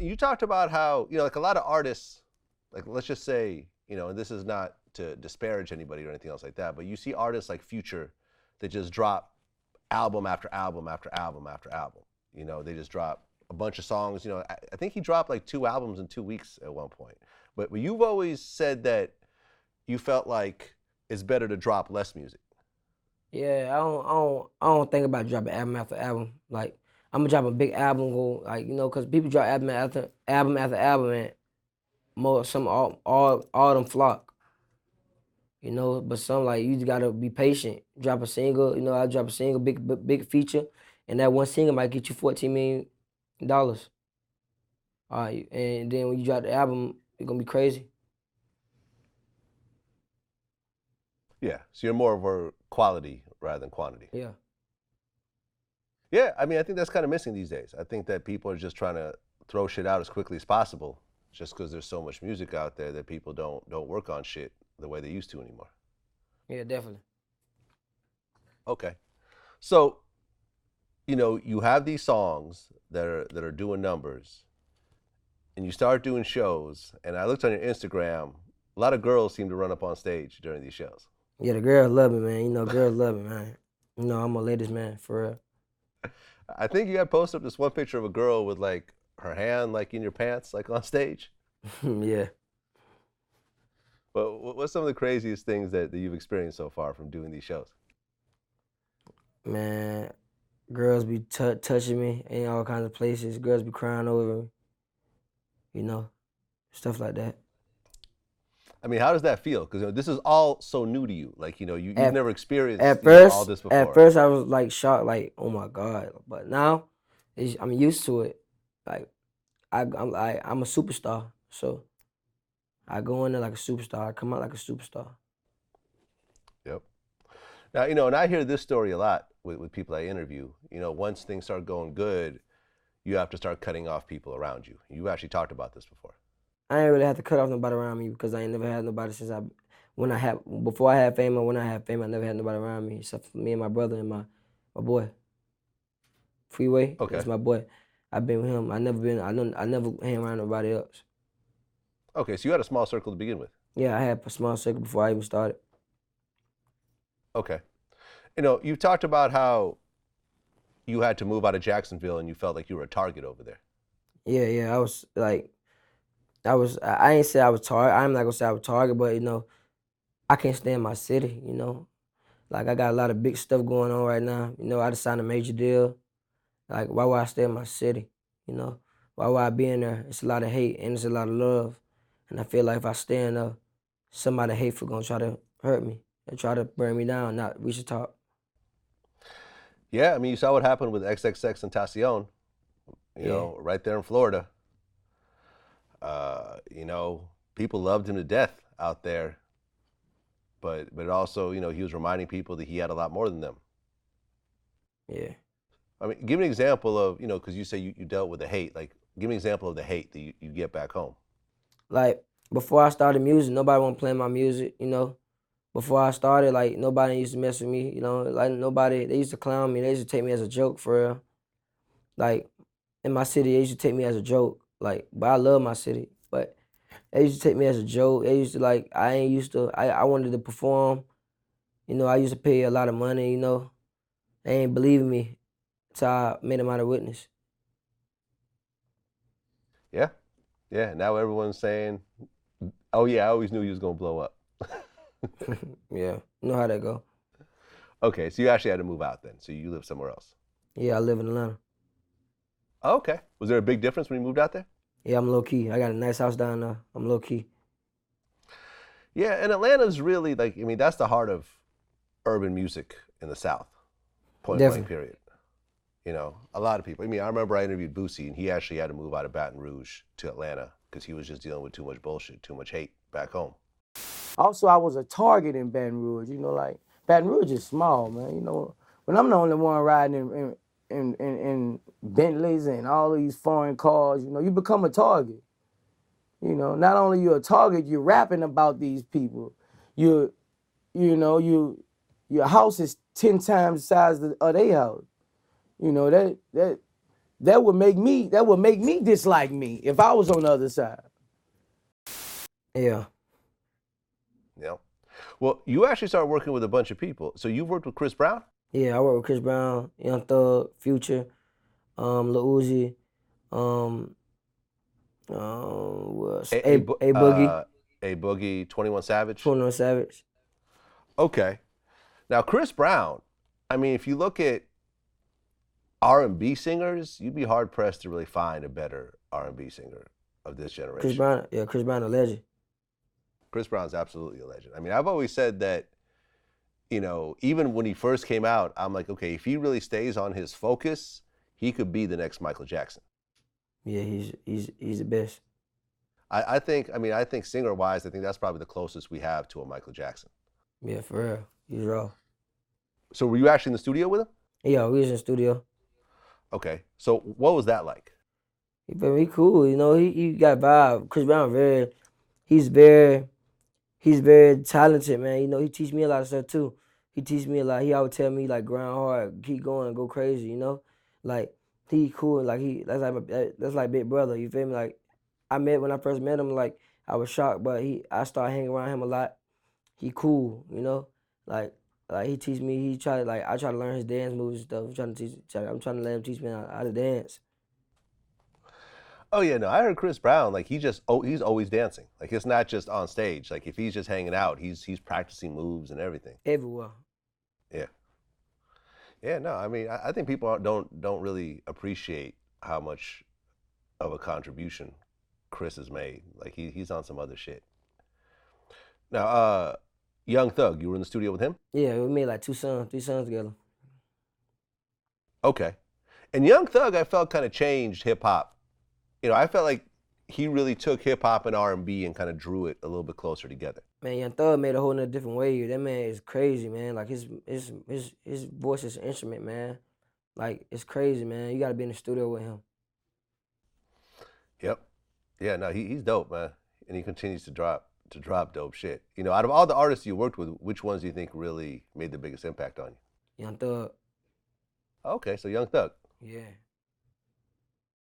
You talked about how, like a lot of artists, like let's just say, and this is not to disparage anybody or anything else like that, but you see artists like Future that just drop album after album after album after album. They just drop a bunch of songs. I think he dropped like 2 albums in 2 weeks at one point. But you've always said that you felt like it's better to drop less music. Yeah, I don't think about dropping album after album. Like I'm gonna drop a big album, cause people drop album after album after album, and all them flock. But some like you just gotta be patient. Drop a single, I drop a single, big feature, and that one single might get you $14 million. All right, and then when you drop the album, it's gonna be crazy. Yeah, so you're more of a quality rather than quantity. Yeah. Yeah, I mean, I think that's kind of missing these days. I think that people are just trying to throw shit out as quickly as possible, just because there's so much music out there that people don't work on shit the way they used to anymore. Yeah, definitely. Okay, so you have these songs that are doing numbers, and you start doing shows. And I looked on your Instagram. A lot of girls seem to run up on stage during these shows. Yeah, the girls love me, man. Girls love me, man. I'm a ladies man, for real. I think you had posted up this one picture of a girl with like her hand like in your pants, like on stage. Yeah. But what's some of the craziest things that you've experienced so far from doing these shows? Man, girls be touching me in all kinds of places. Girls be crying over me, stuff like that. I mean, how does that feel? Because this is all so new to you. Like, you've never experienced all this before. At first, I was like shocked, like, oh my God. But now, I'm used to it. Like, I'm a superstar, so I go in there like a superstar. I come out like a superstar. Yep. Now, and I hear this story a lot with people I interview. Once things start going good, you have to start cutting off people around you. You actually talked about this before. I ain't really had to cut off nobody around me because I ain't never had nobody before I had fame or when I had fame, I never had nobody around me except for me and my brother and my boy. Freeway, okay. That's my boy. I've been with him. I never hang around nobody else. Okay, so you had a small circle to begin with. Yeah, I had a small circle before I even started. Okay. You've talked about how you had to move out of Jacksonville and you felt like you were a target over there. Yeah, I ain't say I was target. I'm not gonna say I was target, but I can't stand my city. Like I got a lot of big stuff going on right now. I just signed a major deal. Like why would I stay in my city? Why would I be in there? It's a lot of hate and it's a lot of love, and I feel like if I stay in there, somebody hateful gonna try to hurt me and try to burn me down. We should talk. Yeah, I mean, you saw what happened with XXX and Tentacion. Right there in Florida. People loved him to death out there, but also, he was reminding people that he had a lot more than them. Yeah. I mean, give me an example of, because you say you dealt with the hate. Like, give me an example of the hate that you get back home. Like, before I started music, nobody want to play my music, Before I started, like, nobody used to mess with me, Like, nobody, they used to clown me. They used to take me as a joke, for real. Like, in my city, they used to take me as a joke. Like, but I love my city. But they used to take me as a joke. They used to, like, I wanted to perform. I used to pay a lot of money, They ain't believing me until I made them out a witness. Yeah. Yeah. Now everyone's saying, oh, yeah, I always knew he was going to blow up. Yeah. You know how that go. Okay. So you actually had to move out then. So you live somewhere else. Yeah, I live in Atlanta. Oh, okay. Was there a big difference when you moved out there? Yeah, I'm low key. I got a nice house down there. I'm low key. Yeah, and Atlanta's really that's the heart of urban music in the South. Point blank, period. A lot of people. I mean, I remember I interviewed Boosie, and he actually had to move out of Baton Rouge to Atlanta because he was just dealing with too much bullshit, too much hate back home. Also, I was a target in Baton Rouge. Like Baton Rouge is small, man. When I'm the only one riding in Bentleys and all these foreign cars, you become a target. Not only you're a target, you're rapping about these people. Your house is 10 times the size of their house. that would make me dislike me if I was on the other side. Yeah. Yeah. Well, you actually started working with a bunch of people. So you worked with Chris Brown? Yeah, I work with Chris Brown, Young Thug, Future, Lil Uzi, A Boogie, A Boogie, 21 Savage. 21 Savage. Okay. Now Chris Brown, I mean, if you look at R&B singers, you'd be hard pressed to really find a better R&B singer of this generation. Chris Brown, a legend. Chris Brown's absolutely a legend. I mean, I've always said that, you know, even when he first came out, I'm like, okay, if he really stays on his focus, he could be the next Michael Jackson. Yeah, he's the best. I think singer-wise, I think that's probably the closest we have to a Michael Jackson. Yeah, for real. He's raw. So were you actually in the studio with him? Yeah, we was in the studio. Okay. So what was that like? He cool, you know, he got vibe. Chris Brown he's very talented, man. You know, he teach me a lot of stuff too. He teach me a lot. He always tell me like grind hard, keep going, go crazy, you know? Like he cool, like that's like big brother, you feel me? Like when I first met him, like I was shocked, but I started hanging around him a lot. He cool, you know? Like he teach me, I try to learn his dance moves and stuff. I'm trying to let him teach me how to dance. Oh yeah, no, I heard Chris Brown, like he's always dancing. Like it's not just on stage. Like if he's just hanging out, he's practicing moves and everything. Everywhere. Yeah. Yeah, no, I mean, I think people don't really appreciate how much of a contribution Chris has made. Like he's on some other shit. Now, Young Thug, you were in the studio with him? Yeah, we made like 3 songs together. Okay. And Young Thug, I felt kind of changed hip hop. You know, I felt like he really took hip hop and R&B and kind of drew it a little bit closer together. Man, Young Thug made a whole nother different way. That man is crazy, man. Like his voice is an instrument, man. Like it's crazy, man. You gotta be in the studio with him. Yep. Yeah, no, he's dope, man. And he continues to drop dope shit. You know, out of all the artists you worked with, which ones do you think really made the biggest impact on you? Young Thug. Okay, so Young Thug. Yeah.